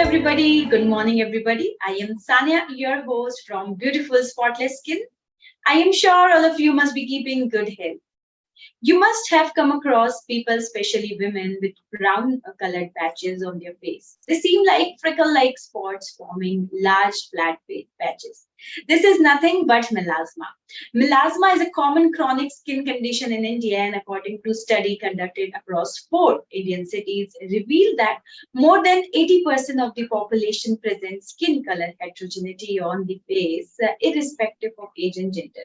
everybody. Good morning, everybody. I am Sanya, your host from Beautiful Spotless Skin. I am sure all of you must be keeping good health. You must have come across people, especially women, with brown colored patches on their face. They seem like freckle like spots forming large flat patches. This is nothing but melasma. Melasma is a common chronic skin condition in India, and according to study conducted across four Indian cities, revealed that more than 80% of the population present skin color heterogeneity on the face, irrespective of age and gender.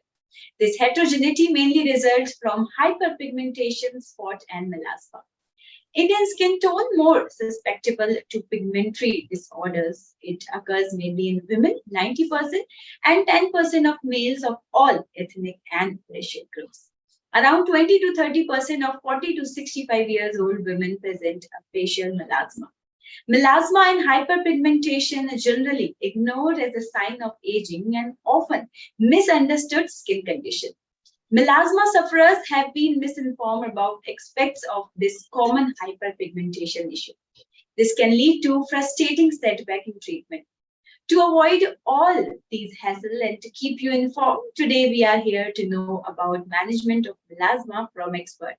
This heterogeneity mainly results from hyperpigmentation, spot, and melasma. Indian skin tone more susceptible to pigmentary disorders. It occurs mainly in women, 90%, and 10% of males of all ethnic and racial groups. Around 20 to 30% of 40 to 65 years old women present a facial melasma. Melasma and hyperpigmentation are generally ignored as a sign of aging and often misunderstood skin condition. Melasma sufferers have been misinformed about aspects of this common hyperpigmentation issue. This can lead to frustrating setback in treatment. To avoid all these hassle and to keep you informed, today we are here to know about management of melasma from expert.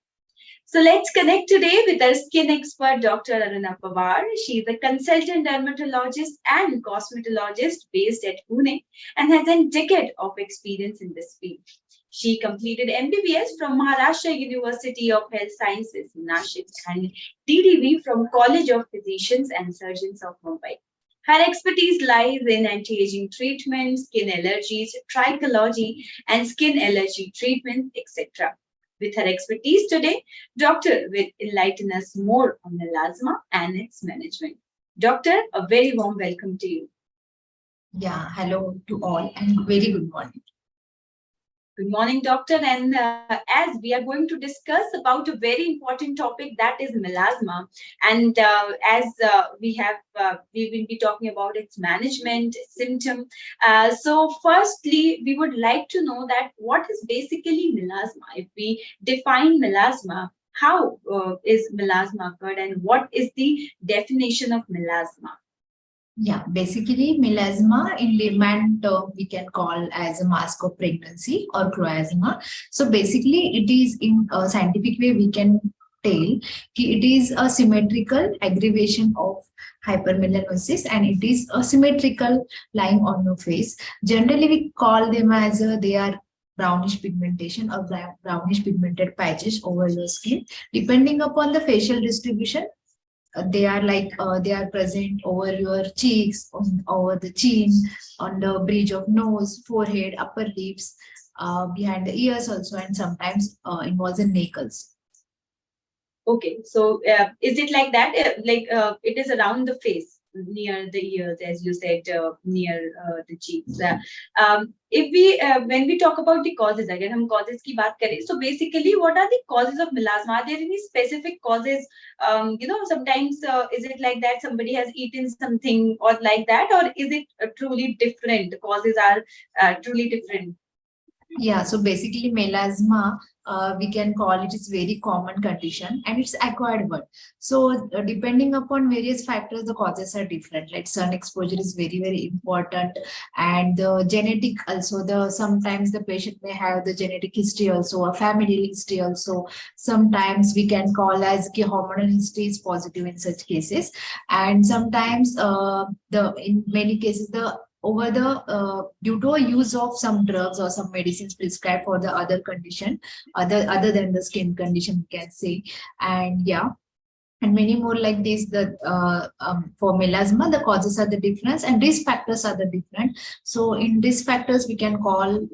So let's connect today with our skin expert, Dr. Aruna Pawar. She is a consultant dermatologist and cosmetologist based at Pune and has a decade of experience in this field. She completed MBBS from Maharashtra University of Health Sciences, Nashik, and DDV from College of Physicians and Surgeons of Mumbai. Her expertise lies in anti-aging treatment, skin allergies, trichology, and skin allergy treatment, etc. With her expertise today, Doctor will enlighten us more on melasma and its management. Doctor, a very warm welcome to you. Yeah, hello to all and very good morning. Good morning, doctor. And as we are going to discuss about a very important topic that is melasma, and we will be talking about its management symptom. So, firstly, we would like to know that what is basically melasma. If we define melasma, how is melasma occurred, and what is the definition of melasma? Yeah, basically melasma in layman term we can call as a mask of pregnancy or chloasma. So basically it is in a scientific way we can tell it is a symmetrical aggravation of hypermelanosis and it is a symmetrical line on your face. Generally we call them as they are brownish pigmentation or brownish pigmented patches over your skin depending upon the facial distribution. They are they are present over your cheeks, over the chin, on the bridge of nose, forehead, upper lips, behind the ears also, and sometimes involves in nails. Okay, so is it like that? It is around the face, near the ears, as you said, near the cheeks. If we when we talk about the causes, again, हम causes की बात करें. So basically, what are the causes of melasma? Are there any specific causes? Sometimes is it like that somebody has eaten something or like that, or is it truly different? The causes are truly different. Yeah, so basically melasma, we can call it is very common condition and it's acquired one. So depending upon various factors, the causes are different. Like sun exposure is very, very important. And the genetic also, sometimes the patient may have the genetic history also, a family history also. Sometimes we can call as hormonal history is positive in such cases. And sometimes in many cases, over the due to a use of some drugs or some medicines prescribed for the other condition other than the skin condition we can say. And yeah, and many more like this. For melasma the causes are the difference and risk factors are the different. So in risk factors we can call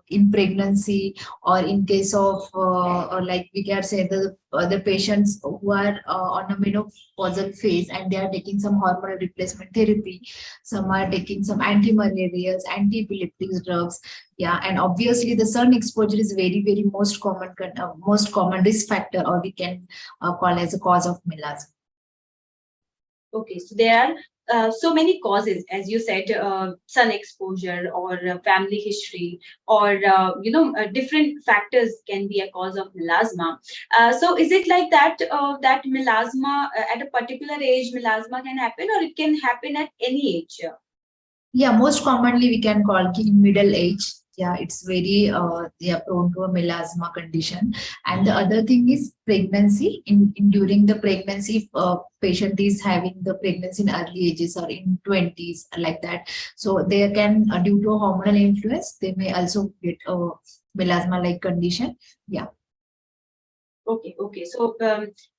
in pregnancy or in case of or like we can say the patients who are on a menopausal phase and they are taking some hormonal replacement therapy, some are taking some anti-malarials, anti-epileptic drugs. Yeah, and obviously the sun exposure is very, very most common risk factor or we can call as a cause of melasma. Okay, so there so many causes, as you said, sun exposure or family history, or different factors can be a cause of melasma. So is it like that, that melasma at a particular age, melasma can happen, or it can happen at any age? Yeah, most commonly we can call in middle age. Yeah, it's very yeah, prone to a melasma condition. And the other thing is pregnancy. In during the pregnancy, if patient is having the pregnancy in early ages or in 20s like that, so they can due to hormonal influence, they may also get a melasma like condition. Yeah. Okay, okay. So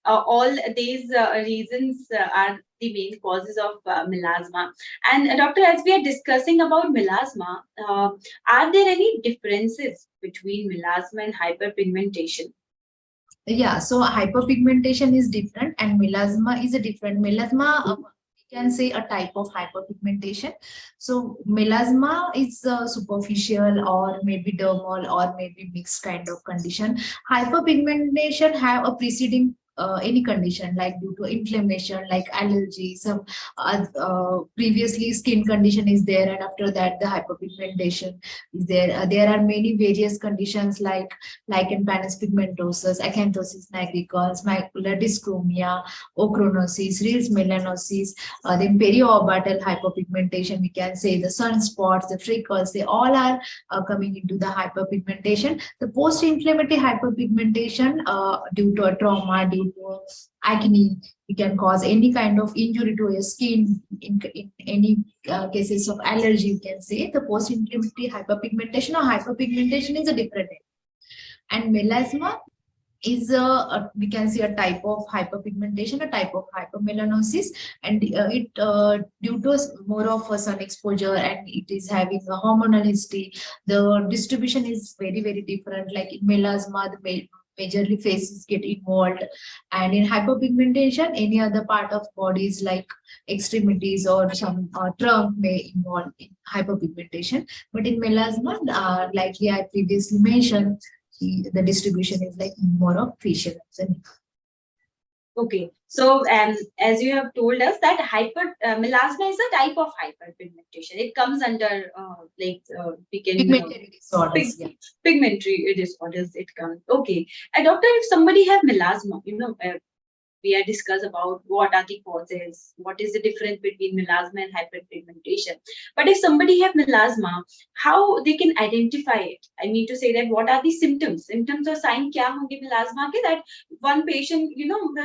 all these reasons are the main causes of melasma. And doctor, as we are discussing about melasma, are there any differences between melasma and hyperpigmentation? Yeah, so hyperpigmentation is different and melasma is a different. Melasma, we can say a type of hyperpigmentation. So melasma is superficial or maybe dermal or maybe mixed kind of condition. Hyperpigmentation have a preceding any condition like due to inflammation, like allergy, some previously skin condition is there, and after that the hyperpigmentation is there. There are many various conditions like lichen planus pigmentosus, acanthosis nigricans, macular dyschromia, ochronosis, Reels melanosis, then periorbital hyperpigmentation, we can say the sunspots, the freckles, they all are coming into the hyperpigmentation. The post-inflammatory hyperpigmentation due to a trauma, due to acne, it can cause any kind of injury to your skin. In any cases of allergy, you can say the post-inflammatory hyperpigmentation or hyperpigmentation is a different. And melasma is we can see a type of hyperpigmentation, a type of hypermelanosis, and it due to more of a sun exposure, and it is having a hormonal history. The distribution is very different. Like in melasma, the majorly faces get involved, and in hyperpigmentation, any other part of bodies like extremities or some trunk may involve in hyperpigmentation. But in melasma, likely I previously mentioned, the distribution is like more of facial and Okay, so as you have told us that melasma is a type of hyperpigmentation. It comes under we can pigmentary disorders. pig, Yeah. pigmentary disorders. It comes. Okay, doctor, if somebody have melasma, we are discuss about what are the causes, what is the difference between melasma and hyperpigmentation. But if somebody have melasma, how they can identify it? I mean to say that what are the symptoms? Symptoms or sign kya honge melasma ke, that one patient,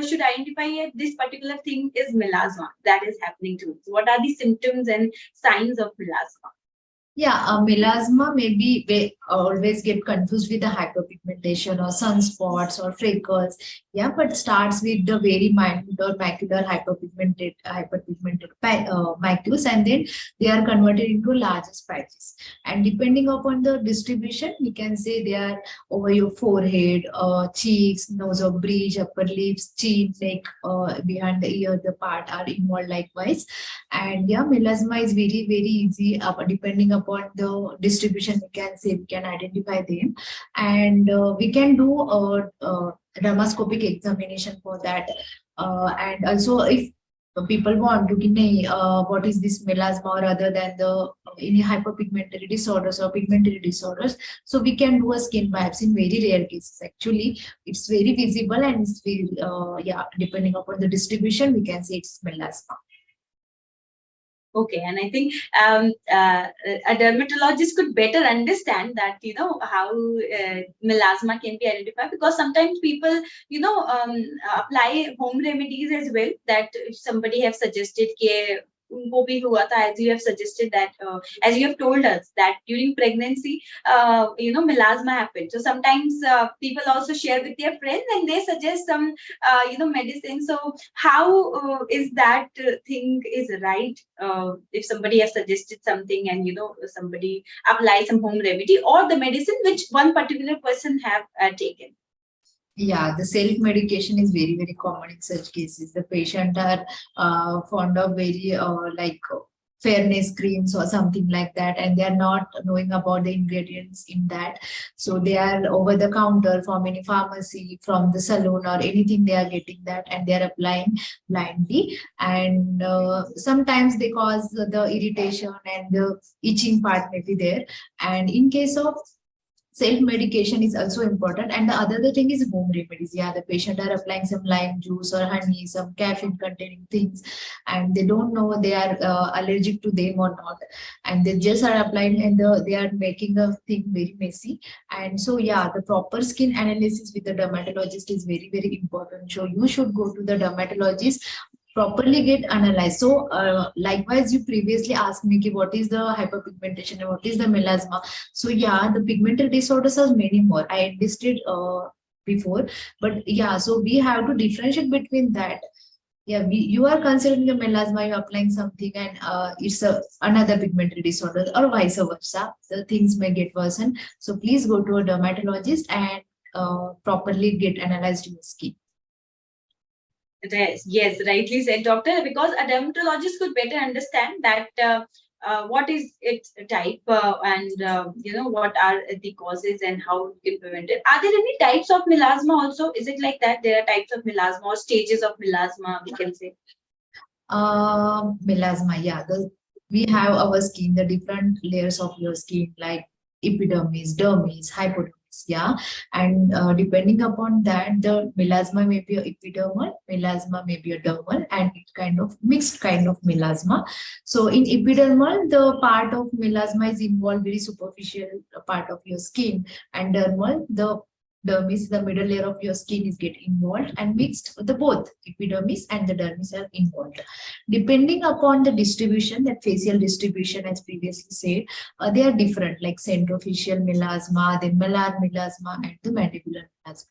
should identify it, this particular thing is melasma that is happening to me. So what are the symptoms and signs of melasma? Yeah, melasma maybe they always get confused with the hyperpigmentation or sunspots or freckles. Yeah, but starts with the very minute or macular hyperpigmented macules, and then they are converted into larger patches. And depending upon the distribution, we can say they are over your forehead, cheeks, nose or bridge, upper lips, chin, neck, behind the ear, the part are involved likewise. And yeah, melasma is very easy depending upon the distribution. We can say we can identify them, and we can do a dermoscopic examination for that. And also, if people want to know what is this melasma or other than the any hyperpigmentary disorders or pigmentary disorders, so we can do a skin biopsy in very rare cases. Actually, it's very visible, and it's very yeah, depending upon the distribution, we can say it's melasma. Okay, and I think a dermatologist could better understand that, how melasma can be identified, because sometimes people, apply home remedies as well. That if somebody have suggested कि उनको भी हुआ था, as you have suggested that, as you have told us that during pregnancy, melasma happened. So sometimes people also share with their friends and they suggest some, medicine. So how is that thing is right? If somebody has suggested something and, somebody apply some home remedy or the medicine which one particular person have taken. Yeah, the self-medication is very common in such cases. The patient are fond of very like fairness creams or something like that, and they are not knowing about the ingredients in that. So they are over the counter from any pharmacy, from the salon or anything, they are getting that and they are applying blindly. And sometimes they cause the irritation and the itching part may be there. And in case of self medication is also important, and the other thing is home remedies. Yeah, the patient are applying some lime juice or honey, some caffeine containing things, and they don't know they are allergic to them or not, and they just are applying, and they are making a thing very messy. And so yeah, the proper skin analysis with the dermatologist is very important. So you should go to the dermatologist, properly get analyzed. So likewise, you previously asked me ki what is the hyperpigmentation and what is the melasma. So yeah, the pigmental disorders are many more. I listed before, but yeah, so we have to differentiate between that. Yeah, you are considering the melasma, you're applying something, and it's another pigmental disorder, or vice versa. The things may get worsen. So please go to a dermatologist and properly get analyzed your skin. Yes, rightly said, doctor. Because a dermatologist could better understand that what is its type and what are the causes and how you can prevent it. Are there any types of melasma also? Is it like that? There are types of melasma or stages of melasma, we can say. Melasma, yeah. We have our skin, the different layers of your skin, like epidermis, dermis, hypodermis, yeah. And depending upon that, the melasma may be a epidermal, melasma may be a dermal, and it kind of mixed kind of melasma. So in epidermal, the part of melasma is involved very superficial part of your skin, and dermal, the dermis, the middle layer of your skin is get involved, and mixed the both epidermis and the dermis are involved. Depending upon the distribution, that facial distribution, as previously said, they are different, like centrofacial melasma, then malar melasma, and the mandibular melasma.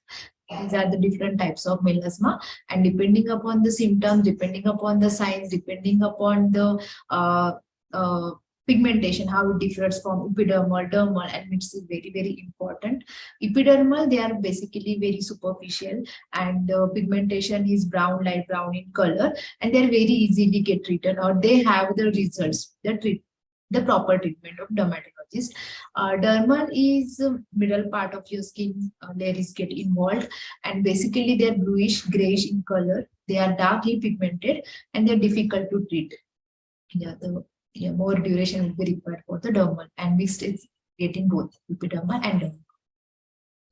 These are the different types of melasma, and depending upon the symptoms, depending upon the signs, depending upon the uh, uh, pigmentation, how it differs from epidermal, dermal, and which is very important. Epidermal, they are basically very superficial, and the pigmentation is brown, light brown in color, and they're very easily get treated, or they have the results, the proper treatment of dermatologist. Dermal is middle part of your skin, layer is get involved, and basically they're bluish grayish in color. They are darkly pigmented, and they're difficult to treat. Yeah, more duration will be required for the dermal, and mixed is getting both epidermal and dermal.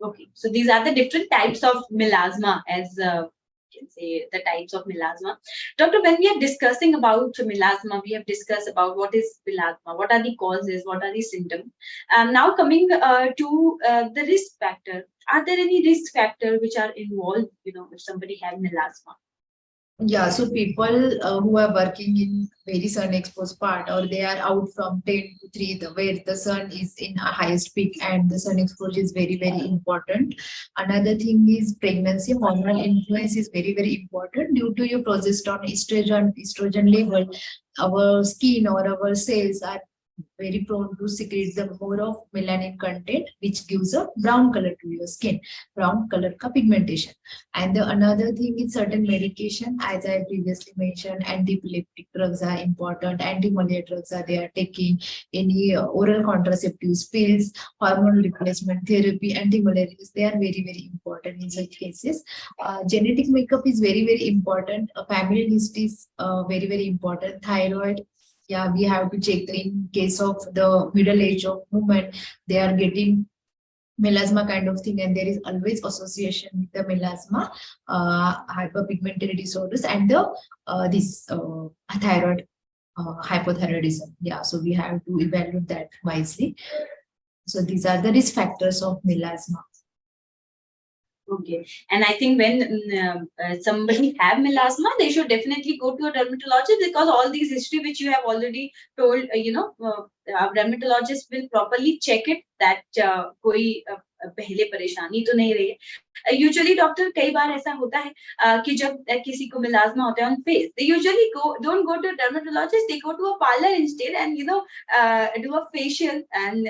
Okay, so these are the different types of melasma, as you can say the types of melasma. Doctor, when we are discussing about melasma, we have discussed about what is melasma, what are the causes, what are the symptoms. Now coming to the risk factor, are there any risk factor which are involved? If somebody has melasma. Yeah, so people who are working in very sun exposed part, or they are out from 10 to 3, where the sun is in a highest peak, and the sun exposure is very important. Another thing is pregnancy. Hormonal influence is very important due to your progesterone, estrogen level. Our skin or our cells are very prone to secrete the more of melanin content, which gives a brown color to your skin, brown color ka pigmentation. And the another thing is certain medication, as I previously mentioned, anti-epileptic drugs are important, anti-malaria drugs are they are taking, any oral contraceptives, pills, hormone replacement therapy, anti-malarials, they are very important in such cases. Genetic makeup is very important. Family history is very important. Thyroid, yeah, we have to check in case of the middle age of women, they are getting melasma kind of thing, and there is always association with the melasma, hyperpigmented disorders, and the this thyroid, hypothyroidism. Yeah, so we have to evaluate that wisely. So these are the risk factors of melasma. Okay, and I think when somebody have melasma, they should definitely go to a dermatologist, because all these history which you have already told, our dermatologist will properly check it that कोई पहले परेशानी तो नहीं रही है. Usually doctor कई बार ऐसा होता है कि जब किसी को melasma होता है on face, they usually don't go to a dermatologist, they go to a parlor instead, and do a facial, and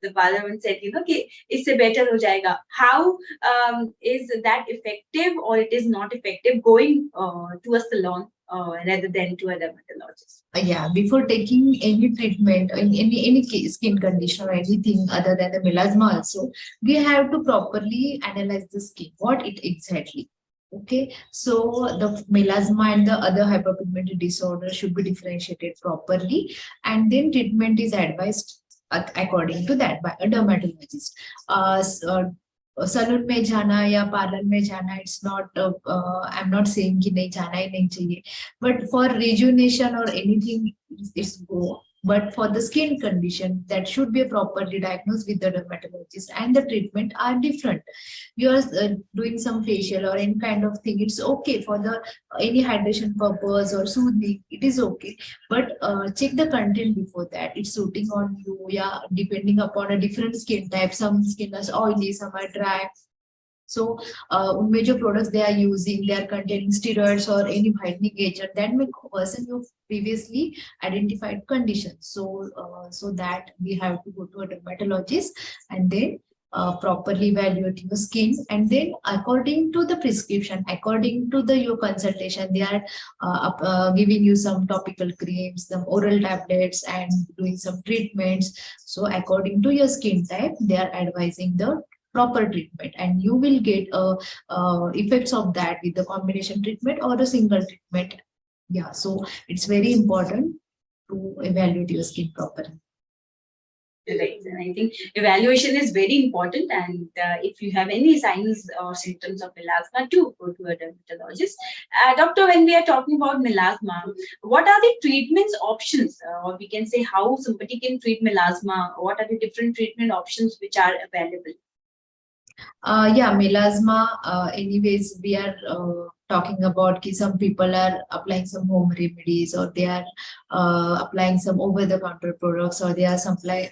the parliament said, कि इससे better हो जाएगा. How is that effective, or it is not effective going to a salon? rather than to a dermatologist? Yeah, before taking any treatment in any skin condition or anything other than the melasma also, we have to properly analyze the skin, what it exactly. Okay, so the melasma and the other hyperpigmented disorder should be differentiated properly, and then treatment is advised according to that by a dermatologist. Salon में जाना या parlour में जाना, it's not, I am not saying कि नहीं जाना ही नहीं चाहिए, but for rejuvenation or anything, it's go. But for the skin condition, that should be properly diagnosed with the dermatologist, and the treatment are different. You are doing some facial or any kind of thing, it's okay for the any hydration purpose or soothing, it is okay. But check the content before that, it's suiting on you. Yeah, depending upon a different skin type, some skin is oily, some are dry. So major products they are using, they are containing steroids or any whitening agent that may worsen your previously identified conditions. So that we have to go to a dermatologist, and then properly evaluate your skin, and then according to the prescription, according to the your consultation, they are giving you some topical creams, some oral tablets, and doing some treatments. So according to your skin type, they are advising the proper treatment, and you will get effects of that with the combination treatment or a single treatment. Yeah, so it's very important to evaluate your skin properly. Right, and I think evaluation is very important. And if you have any signs or symptoms of melasma, too, go to a dermatologist. Doctor, when we are talking about melasma, what are the treatments options, or we can say how somebody can treat melasma? What are the different treatment options which are available? Yeah, melasma. Anyways, we are talking about ki some people are applying some home remedies, or they are applying some over-the-counter products, or they are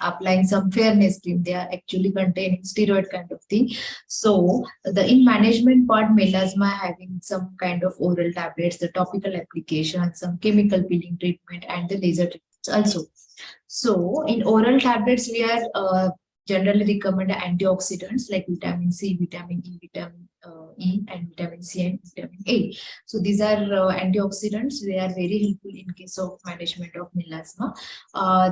applying some fairness cream. They are actually containing steroid kind of thing. So the in management part, melasma having some kind of oral tablets, the topical application, some chemical peeling treatment, and the laser treatments also. So in oral tablets, we are generally recommend antioxidants like vitamin C, vitamin E, vitamin E, and vitamin C and vitamin A. So these are antioxidants. They are very helpful in case of management of melasma.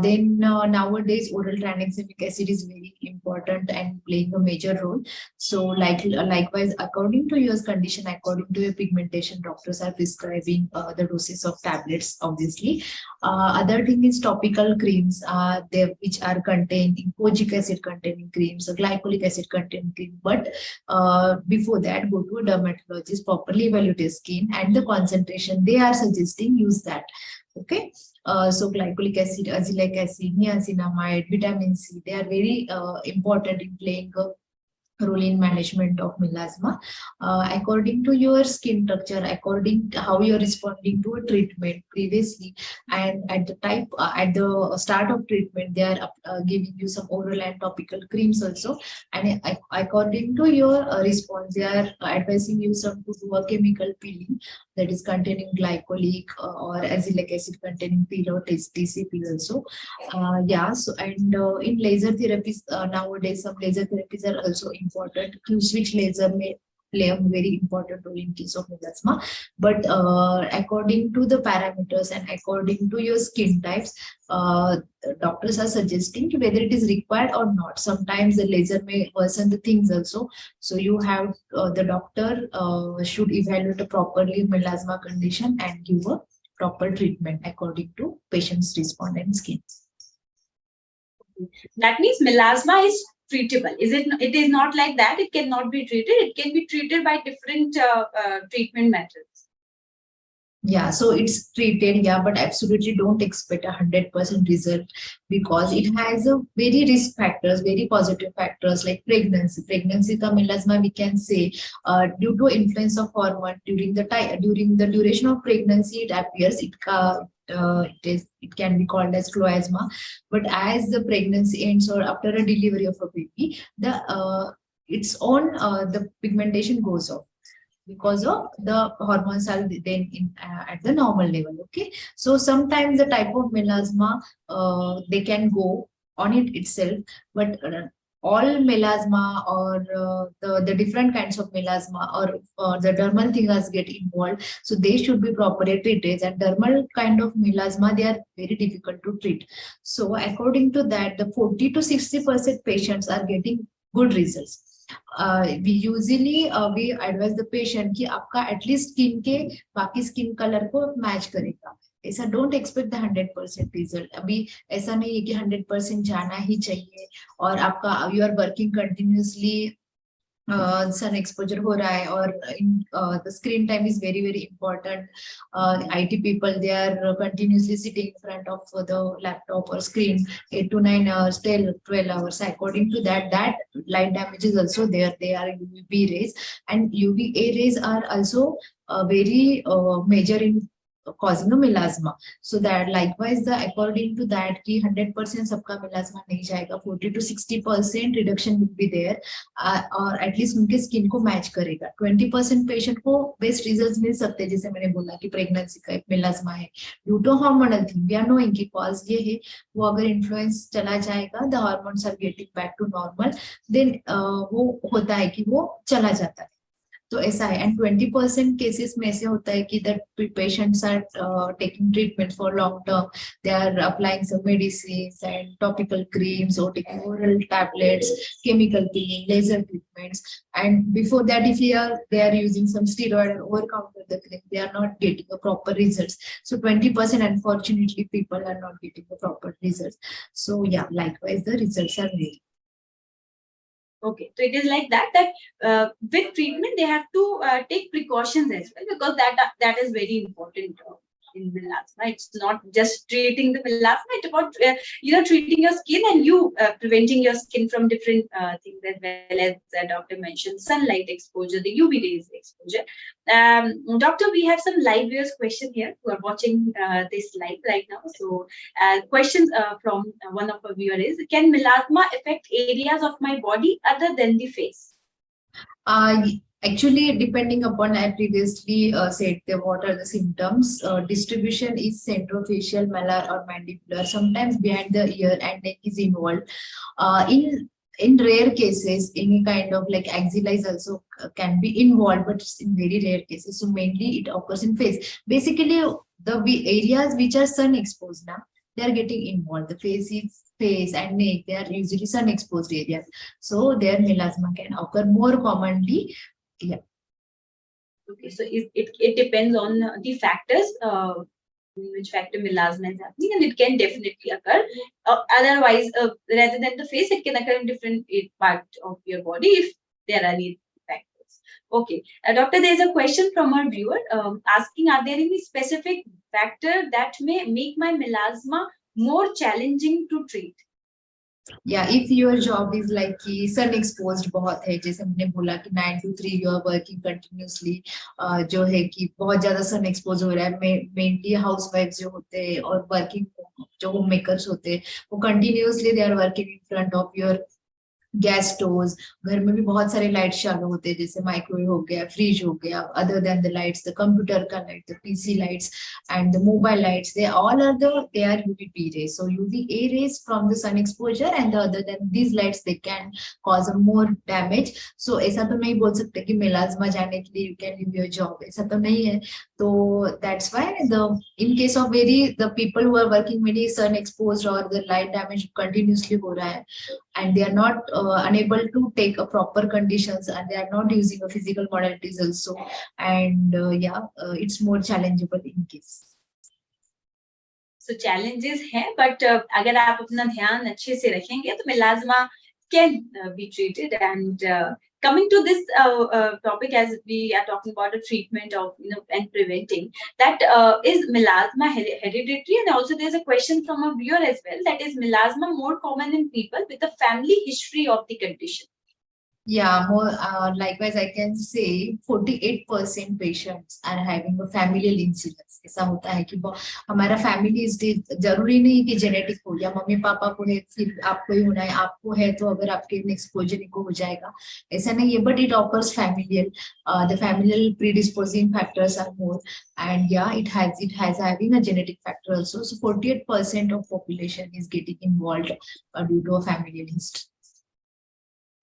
Then nowadays, oral tranexamic acid is very important and playing a major role. So likewise, according to your condition, according to your pigmentation, doctors are prescribing the doses of tablets, obviously. Other thing is topical creams, which are contained in kojic acid containing creams, or glycolic acid containing cream. But before that, go to a dermatologist, properly evaluate your skin and the concentration they are suggesting, use that. Okay. So glycolic acid, azelaic acid, niacinamide, vitamin C, they are very important in playing a role in management of melasma. According to your skin structure, according to how you're responding to a treatment previously, and at the at the start of treatment, they are giving you some oral and topical creams also. And according to your response, they are advising you some to do a chemical peeling that is containing glycolic or azelaic acid containing peel or TCP also. Yeah, so and in laser therapies, nowadays some laser therapies are also important. Q-switch laser may play a very important role in case of melasma. But according to the parameters and according to your skin types, doctors are suggesting whether it is required or not. Sometimes the laser may worsen the things also. So you have the doctor should evaluate properly melasma condition and give a proper treatment according to patient's response and skin. That means melasma is treatable. Is it? It is not like that. It cannot be treated. It can be treated by different treatment methods. Yeah, so it's treated, yeah, but absolutely don't expect 100% result, because it has a very risk factors, very positive factors like pregnancy. Pregnancy ka melasma, we can say, due to influence of hormone during the duration of pregnancy, it appears. It can be called as cloasma, but as the pregnancy ends or after a delivery of a baby, its own the pigmentation goes off, because of the hormones are then at the normal level. Okay, so sometimes the type of melasma they can go on it itself, but all melasma or the different kinds of melasma or the dermal things get involved, so they should be properly treated. And dermal kind of melasma, they are very difficult to treat. So according to that, the 40 to 60% patients are getting good results. We usually we advise the patient कि आपका at least skin के बाकी skin colour को match करेगा. ऐसा don't expect the 100% result. अभी ऐसा नहीं है कि 100% जाना ही चाहिए और आपका you are working continuously sun exposure हो रहा है और the screen time is very very important. IT people, they are continuously sitting in front of the laptop or screen 8 to 9 hours, 12 hours. According to that, that light damage is also there. They are UVB rays, and UVA rays are also very major in causing a melasma. So that likewise, the according to that कि 100% सबका melasma नहीं जाएगा, 40 to 60% reduction will be there, और at least उनके skin को match करेगा. 20% patient को best result मिल सकते हैं, जैसे मैंने बोला कि प्रेगनेंसी का एक मेलास्मा है due to hormonal thing. We are knowing कि कॉज ये है, वो अगर इन्फ्लुएंस चला जाएगा, the hormones are getting back to normal, then वो होता है कि वो चला जाता है. तो ऐसा है. एंड 20% केसेस में ऐसे होता है कि that patients are taking treatment for long term. They are applying some medicines and topical creams और taking oral tablets, chemical peeling, laser treatments, and before that, if they are using some steroid or over counter the cream, they are not getting a proper results. So 20% unfortunately people are not getting the proper results. So yeah, likewise the results are very. Okay, so it is like that with treatment they have to take precautions as well, because that is very important in melasma. It's not just treating the melasma; it's about treating your skin and you preventing your skin from different things, as well as the doctor mentioned, sunlight exposure, the UV rays exposure. Doctor, we have some live viewers question here who are watching this live right now. So questions from one of our viewers is: can melasma affect areas of my body other than the face? Actually, depending upon I previously said what are the symptoms, distribution is centrofacial, malar, or mandibular. Sometimes behind the ear and neck is involved. In rare cases, any kind of like axilla is also can be involved, but it's in very rare cases. So mainly it occurs in face. Basically, the areas which are sun exposed now, they are getting involved. The face and neck, they are usually sun exposed areas. So their melasma can occur more commonly. Yeah. Okay, so it depends on the factors, which factor melasma is happening, and it can definitely occur. Otherwise, rather than the face, it can occur in different part of your body if there are any factors. Okay, doctor, there is a question from our viewer asking: are there any specific factor that may make my melasma more challenging to treat? Yeah, if your job is like कि sun exposed बहुत है, जैसे हमने बोला कि 9 to 3 you are working continuously, जो है कि बहुत ज्यादा sun exposed हो रहा है, mainly housewives जो होते हैं और working जो home makers होते हैं, वो continuously they are working in front of your gas stoves. घर में भी बहुत सारे लाइट्स चालू होते हैं, जैसे माइक्रोवेव हो गया, फ्रिज हो गया. Other than the lights, the computer का light, the PC lights and the mobile lights, they all are they are UVB rays. So UVA rays from the sun exposure, and the other than these lights they can cause a more damage. So ऐसा तो नहीं बोल सकते कि melasma जाने के लिए you can leave your job, ऐसा तो नहीं है. तो that's why in case of the people who are working very sun exposed or the light damage continuously हो रहा है, and they are not unable to take a proper conditions, and they are not using a physical modalities also, and it's more challengeable in case. So challenges हैं, but अगर आप अपना ध्यान अच्छे से रखेंगे तो melasma can be treated. And coming to this topic, as we are talking about the treatment of and preventing, that is melasma hereditary? And also there's a question from a viewer as well, that is melasma more common in people with a family history of the condition? Yeah, more likewise, I can say 48% patients are having a familial incidence. ऐसा होता है कि हमारा family जरूरी नहीं कि genetic हो, या मम्मी पापा को है फिर आपको ही होना है, आपको है तो अगर आपके एक्सपोजर को हो जाएगा, ऐसा नहीं है. But it occurs familial, the familial predisposing factors are more, and yeah, it has having a genetic factor also. So 48% of population is getting involved due to a familial history.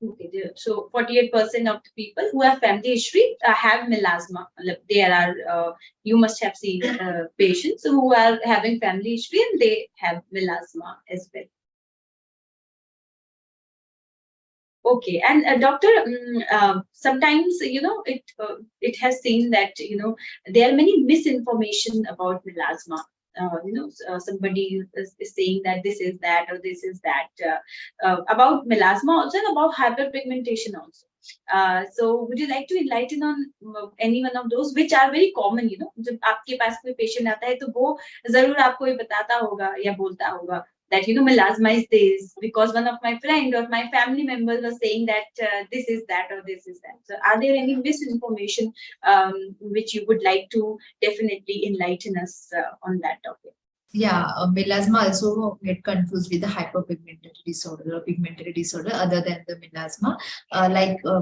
Okay, so 48% of the people who have family history have melasma. There are, you must have seen patients who are having family history and they have melasma as well. Okay, and doctor, sometimes it has seen that there are many misinformation about melasma. Somebody is saying that this is that or this is that about melasma also and about hyperpigmentation also. So, would you like to enlighten on any one of those which are very common? जब आपके पास कोई patient आता है तो वो जरूर आपको ये बताता होगा या बोलता होगा that melasma is this because one of my friend or my family members was saying that this is that or this is that. So are there any misinformation which you would like to definitely enlighten us on that topic? Yeah, melasma also get confused with the hyperpigmented disorder or pigmented disorder other than the melasma.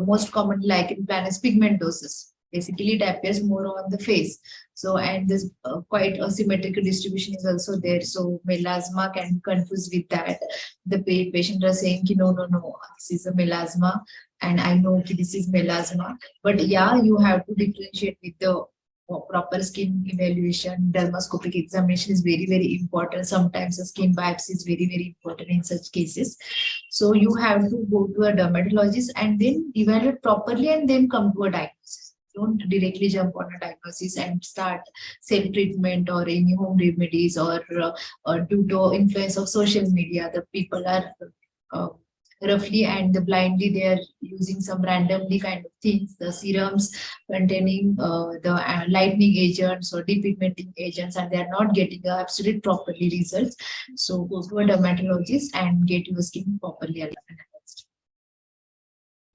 Most common lichen planus pigmentosus. Basically, it appears more on the face. So, and this quite a symmetrical distribution is also there. So, melasma can be confused with that. The patient are saying, no, no, no, this is a melasma, and I know this is melasma. But yeah, you have to differentiate with the proper skin evaluation. Dermoscopic examination is very, very important. Sometimes a skin biopsy is very, very important in such cases. So you have to go to a dermatologist and then evaluate properly and then come to a diagnosis. Don't directly jump on a diagnosis and start self-treatment or any home remedies or due to influence of social media. The people are uh, roughly and blindly they are using some randomly kind of things, the serums containing the lightening agents or depigmenting agents, and they are not getting the absolute properly results. So go to a dermatologist and get your skin properly analyzed.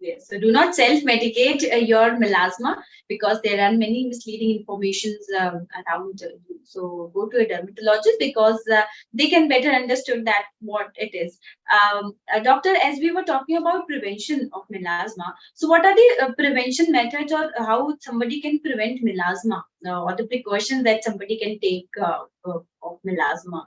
Yes. So do not self-medicate your melasma because there are many misleading informations around you. So go to a dermatologist because they can better understand that what it is. Doctor, as we were talking about prevention of melasma, so what are the prevention methods or how somebody can prevent melasma or the precautions that somebody can take of melasma?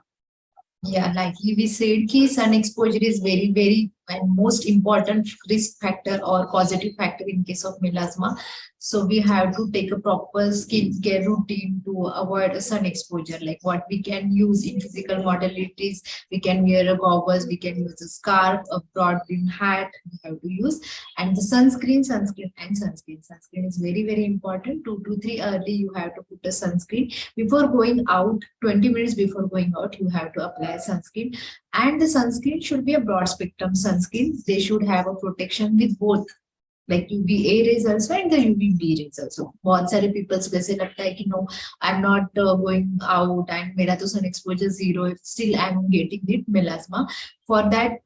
Yeah, like we said, key sun exposure is very, very and most important risk factor or causative factor in case of melasma. So we have to take a proper skin care routine to avoid a sun exposure. Like what we can use in physical modalities, we can wear a goggles, we can use a scarf, a broad brim hat. We have to use and the sunscreen. Sunscreen is very, very important. 2 to 3 early, you have to put a sunscreen before going out. 20 minutes before going out, you have to apply sunscreen, and the sunscreen should be a broad spectrum sunscreen. They should have a protection with both like UVA rays also and the UVB rays also. बहुत सारे people को ऐसे लगता है कि no, I'm not going out and मेरा तो sun exposure zero, still I'm getting it melasma. For that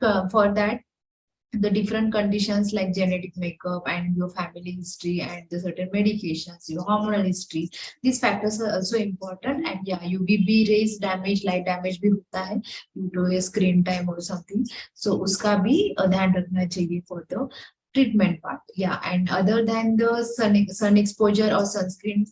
the different conditions like genetic makeup and your family history and the certain medications, your hormonal history, these factors are also important. And yeah, UVB rays damage, light damage भी होता है due to a screen time or something. So उसका भी ध्यान रखना चाहिए for the treatment part. Yeah, and other than the sun exposure or sunscreen,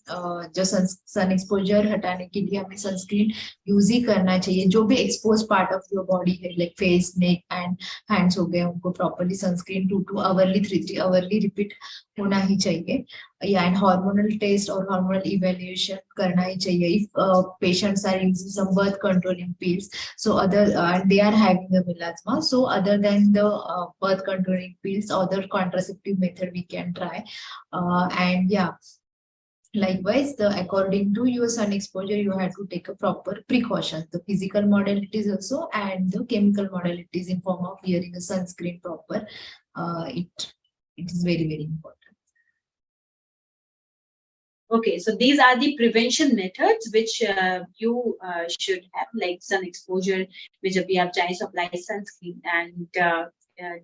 जो sun exposure हटाने के लिए हमें sunscreen यूज ही करना चाहिए. जो भी exposed part of your body है like face, neck and hands हो गए उनको properly sunscreen 2 hourly 3 hourly repeat होना ही चाहिए. Yeah, and hormonal test or hormonal evaluation करना ही चाहिए. If patients are using some birth controlling pills, so they are having a melasma, so other than the birth controlling pills, other contraceptive method we can try. And yeah, likewise, according to your sun exposure, you have to take a proper precaution. The physical modalities also and the chemical modalities in form of wearing a sunscreen proper. It is very, very important. Okay, so these are the prevention methods which you should have, like sun exposure, which we have to apply sunscreen and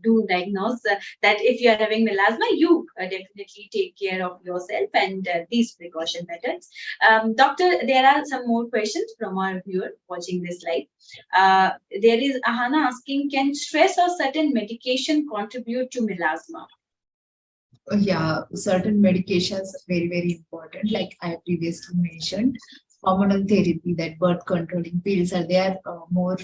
do diagnose that if you are having melasma, you definitely take care of yourself and these precaution methods. Doctor, there are some more questions from our viewer watching this live. There is Ahana asking, can stress or certain medication contribute to melasma? Yeah, certain medications are very, very important. Like I previously mentioned, hormonal therapy, that birth controlling pills are there. More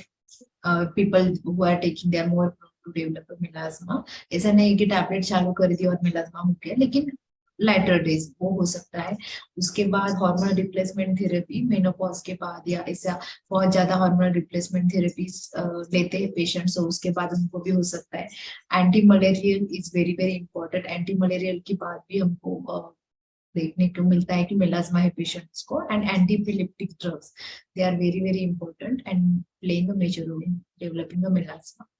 people who are taking, they are more prone to develop melasma. ऐसा नहीं कि tablet चालू कर दी और मिलाजमा हो गया, लेकिन lighter days वो हो सकता है। उसके बाद हार्मोनल रिप्लेसमेंट थेरेपी मेनोपॉज के बाद, या ऐसा बहुत ज्यादा हार्मोनल रिप्लेसमेंट थेरेपीज लेते हैं पेशेंट्स, तो उसके बाद उनको भी हो सकता है। Anti malarial is very very important. Anti malarial की बात भी हमको देखने को मिलता है कि मेलास्मा है पेशेंट्स को। And antiepileptic drugs, they are very very important and playing a major role in developing a melasma.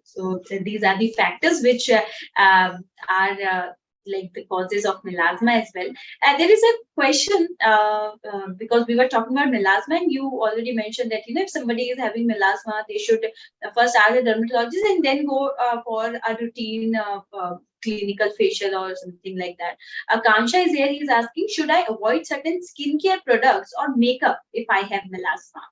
So these are the factors which are like the causes of melasma as well. There is a question because we were talking about melasma, and you already mentioned that if somebody is having melasma, they should first ask a dermatologist and then go for a routine clinical facial or something like that. Kansha is here. He is asking, should I avoid certain skincare products or makeup if I have melasma?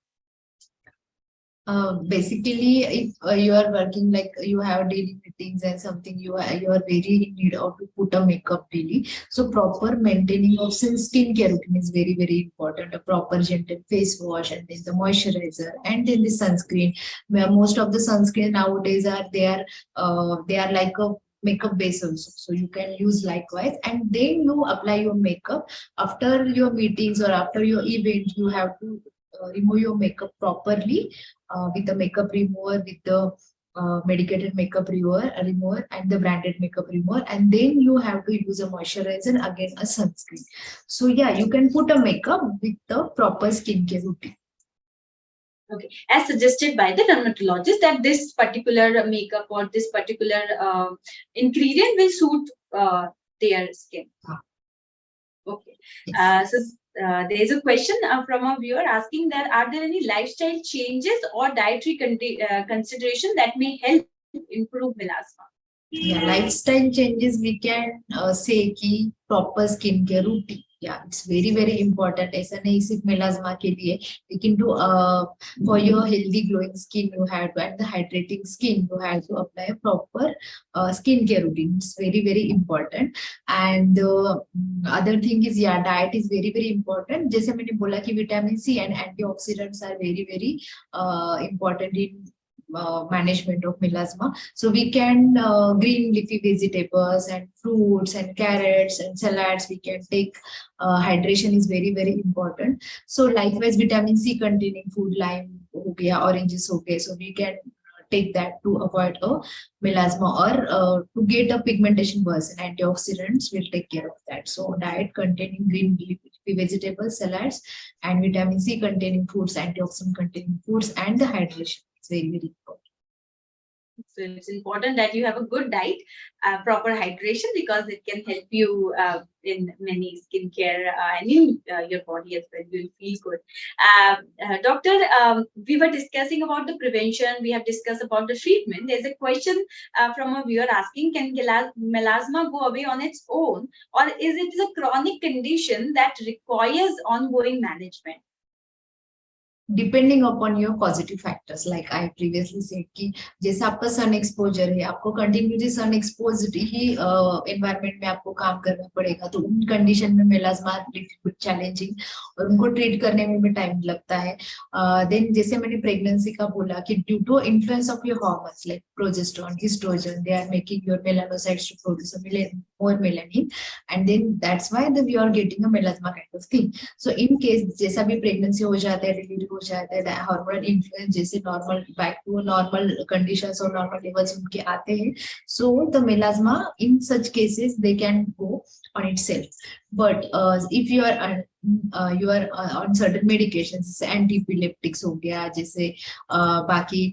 Basically, if you are working, like you have daily meetings and something, you are very in need of to put a makeup daily. So proper maintaining of skincare routine is very very important. A proper gentle face wash, and then the moisturizer, and then the sunscreen. Where most of the sunscreen nowadays they are like a makeup base also, so you can use likewise. And then you apply your makeup after your meetings or after your event. You have to remove your makeup properly with the makeup remover, with the medicated makeup remover and the branded makeup remover, and then you have to use a moisturizer, again a sunscreen. So yeah, you can put a makeup with the proper skincare routine. Okay, as suggested by the dermatologist that this particular makeup or this particular ingredient will suit their skin. Okay. Yes. So there is a question from a viewer asking that are there any lifestyle changes or dietary consideration that may help improve melasma? Yeah, lifestyle changes we can say कि proper skincare routine. Yeah, it's very very important. ऐसा नहीं सिर्फ melasma के लिए, लेकिन to for your healthy glowing skin you have to, and the hydrating skin you have to apply a proper skincare routine. It's very very important. And other thing is, yeah, diet is very very important. जैसे मैंने बोला कि vitamin C and antioxidants are very very important in management of melasma. So we can green leafy vegetables and fruits and carrots and salads we can take. Hydration is very very important. So likewise vitamin C containing food, lime ho gaya, oranges ho gaye, so we can take that to avoid a melasma, or to get a pigmentation worsen. Antioxidants will take care of that. So diet containing green leafy vegetables, salads, and vitamin C containing foods, antioxidant containing foods, and the hydration. Very very important. So it's important that you have a good diet, proper hydration, because it can help you in many skincare and in your body as well. You'll feel good. Doctor, we were discussing about the prevention. We have discussed about the treatment. There's a question from a viewer asking, can melasma go away on its own, or is it a chronic condition that requires ongoing management? Depending upon your positive factors, like I previously said कि जैसे आपका sun exposure है, आपको continuously सन expose ही environment में आपको काम करना पड़ेगा, तो उन कंडीशन में मेलास्मा चैलेंजिंग और उनको ट्रीट करने में भी टाइम लगता है. देन जैसे मैंने प्रेगनेंसी का बोला कि due to influence of your hormones like progesterone, estrogen, they are making your melanocytes to produce more melanin, and then that's why we are getting a melasma kind of thing. So in case जैसा भी pregnancy हो जाता है, delivery हो जाता है, hormonal influence जैसे normal back to normal conditions और नॉर्मल लेवल्स उनके आते हैं, so the melasma in such cases they can go on itself. But if you are on certain medications, एंटीपिलेप्टिक्स हो गया, जैसे बाकी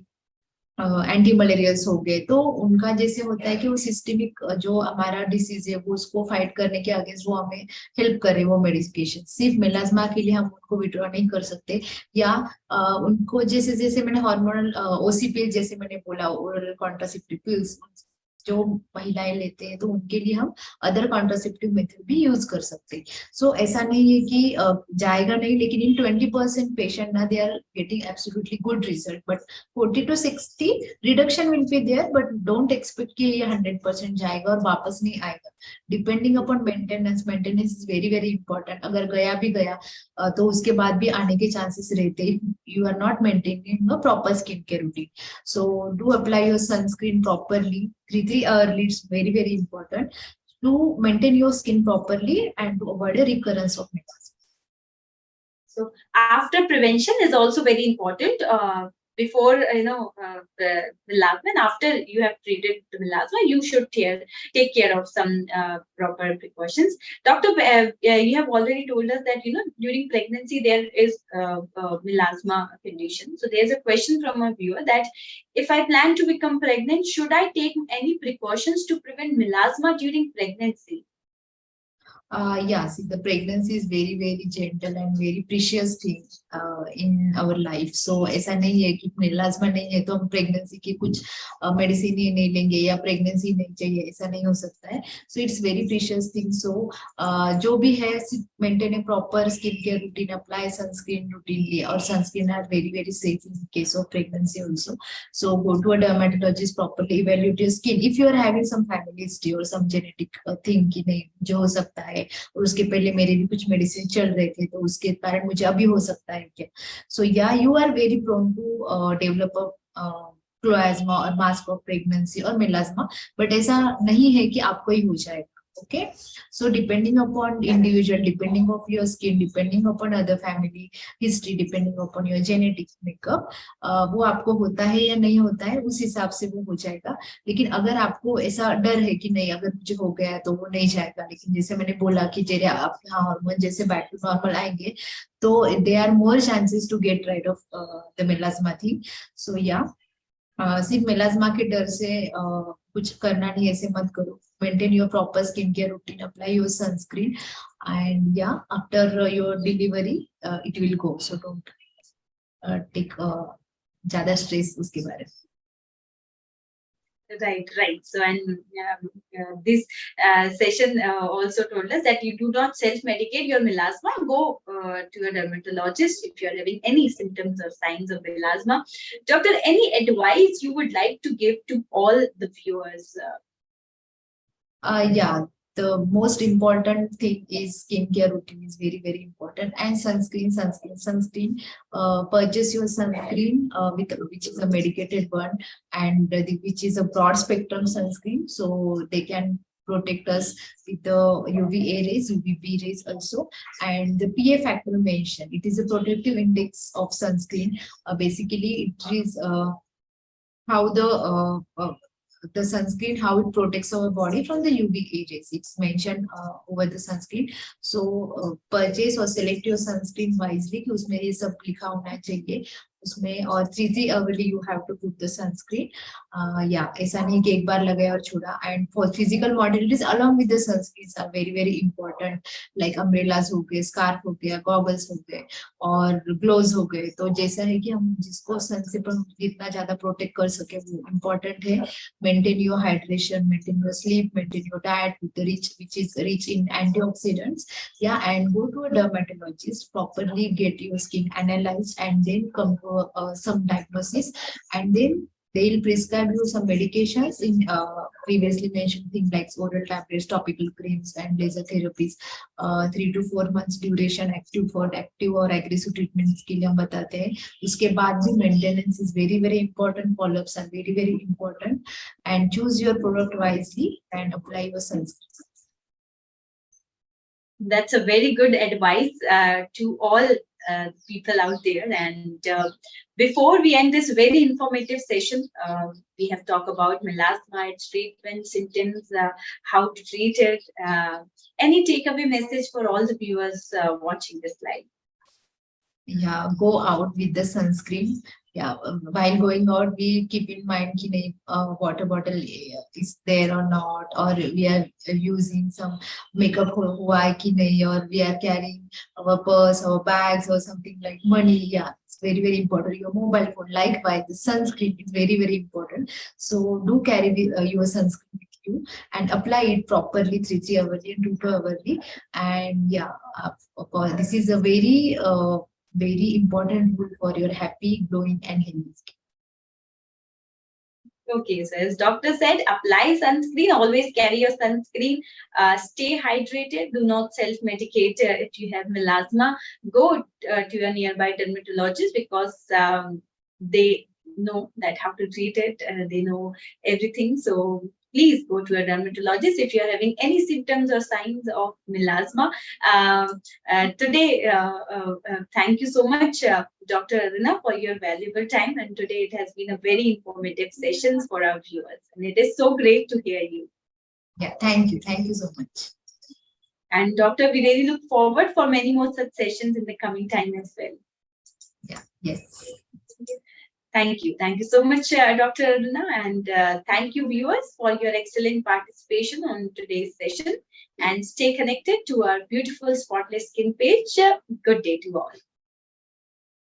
एंटी मलेरियल्स हो गए, तो उनका जैसे होता है कि वो सिस्टेमिक जो हमारा डिसीज है वो उसको फाइट करने के अगेंस्ट वो हमें हेल्प करे वो मेडिकेशन. सिर्फ मेलास्मा के लिए हम उनको विड्रॉ नहीं कर सकते, या उनको जैसे जैसे मैंने हार्मोनल ओसीपी जैसे मैंने बोला, ओरल कॉन्ट्रासेप्टिव पिल्स जो महिलाएं लेते हैं, तो उनके लिए हम अदर कॉन्ट्रासेप्टिव मेथड भी यूज कर सकते हैं. सो ऐसा नहीं है कि जाएगा नहीं, लेकिन इन 20% पेशेंट ना they are getting absolutely good result, but 40 to 60 reduction will be there, but don't expect कि ये 100% जाएगा और वापस नहीं आएगा. Depending upon maintenance, maintenance is very very important. अगर गया भी गया तो उसके बाद भी आने के चांसेस रहते हैं, you are not maintaining a proper skin care routine. So do apply your sunscreen properly, 3 early, it's very very important to maintain your skin properly and to avoid a recurrence of melasma. So after prevention is also very important. Before the melasma, and after you have treated the melasma, you should take care of some proper precautions. Doctor, you have already told us that during pregnancy there is melasma condition. So there's a question from a viewer that if I plan to become pregnant, should I take any precautions to prevent melasma during pregnancy? Yeah, see, the pregnancy is very, very gentle and very precious thing in our life. So ऐसा नहीं है कि melasma नहीं है तो हम pregnancy की कुछ मेडिसिन ही नहीं लेंगे या प्रेगनेंसी नहीं चाहिए, ऐसा नहीं हो सकता है. So it's very precious thing. So जो भी है, maintain a proper skin care routine, apply sunscreen routinely, or sunscreen are very, very safe in case of pregnancy also. So go to a dermatologist, properly evaluate your skin. If you are having some family history or some genetic thing कि नहीं जो हो सकता है, और उसके पहले मेरे भी कुछ मेडिसिन चल रहे थे तो उसके कारण मुझे अभी हो सकता है क्या. So yeah you are very prone to develop chloasma और मास्क ऑफ प्रेगनेंसी और मेलाज्मा, बट ऐसा नहीं है कि आपको ही हो जाएगा. Okay, so depending upon individual, depending of your skin, depending upon other family history, depending upon your genetic makeup, वो आपको होता है या नहीं होता है उस हिसाब से वो हो जाएगा. लेकिन अगर आपको ऐसा डर है कि नहीं अगर मुझे हो गया तो वो नहीं जाएगा, लेकिन जैसे मैंने बोला कि जैसे आपके यहाँ हार्मोन जैसे बैक टू नॉर्मल आएंगे तो they are more chances to get rid of the melasma thing. So yeah सिर्फ मेलाज्मा के डर से कुछ करना नहीं, ऐसे मत करो. Maintain your proper skin care routine, apply your sunscreen, and yeah after your delivery it will go. So don't take ज्यादा स्ट्रेस उसके बारे में. Right, right. So, and this session also told us that you do not self-medicate your melasma. Go to a dermatologist if you're having any symptoms or signs of melasma. Doctor, any advice you would like to give to all the viewers? Yeah, the most important thing is skincare routine is very, very important. And sunscreen. Purchase your sunscreen with which is a medicated one, and which is a broad spectrum sunscreen, so they can protect us with the UVA rays, UVB rays also. And the PA factor mentioned, it is a protective index of sunscreen. Basically, it is how the sunscreen, how it protects our body from the UVA rays. It's mentioned over the sunscreen. So purchase or select your sunscreen wisely कि उसमें ये सब लिखा होना चाहिए उसमें. और 3 hourly you have to put the sunscreen. Yeah, ऐसा नहीं कि एक बार लगाया और छोड़ा. And for physical modalities along with the sunscreens are very very important, like umbrellas हो गए, scarf हो गया, goggles हो गए और ग्लोव्स हो गए. तो जैसा है कि हम जिसको सन से जितना ज्यादा प्रोटेक्ट कर सके वो इम्पोर्टेंट है. Maintain your hydration, maintain your sleep, maintain your diet with the which is rich in antioxidants. Yeah, and go to a dermatologist, properly get your skin analyzed, and then come to some diagnosis, and then they'll prescribe you some medications in previously mentioned things like oral tablets, topical creams, and laser therapies. 3 to 4 months duration active or aggressive treatments के लिए हम बताते हैं. उसके बाद भी maintenance is very very important. Follow-ups are very very important, and choose your product wisely and apply your sunscreen. That's a very good advice to all people out there. And before we end this very informative session, we have talked about melasma, its treatment, symptoms, how to treat it. Any takeaway message for all the viewers watching this live? Yeah, go out with the sunscreen. Yeah, while going out, we keep in mind कि water bottle is there or not, or we are using some makeup हुआ है कि नहीं, or we are carrying our purse, our bags, or something like money. Yeah, it's very very important. Your mobile phone, likewise, the sunscreen is very very important. So do carry your sunscreen with you and apply it properly 3 hourly and 2 hourly. And yeah, this is a very important rule for your happy, glowing, and healthy skin. Okay, so as doctor said, apply sunscreen. Always carry your sunscreen. Stay hydrated. Do not self-medicate if you have melasma. Go to your nearby dermatologist because they know that how to treat it. They know everything. So please go to a dermatologist if you are having any symptoms or signs of melasma. Today, thank you so much, Dr. Aruna, for your valuable time. And today it has been a very informative session for our viewers. And it is so great to hear you. Yeah, thank you. Thank you so much. And Doctor, we really look forward for many more such sessions in the coming time as well. Yeah, yes. Thank you. Thank you so much, Dr. Aruna. And thank you, viewers, for your excellent participation on today's session. And stay connected to our beautiful Spotless Skin page. Good day to all.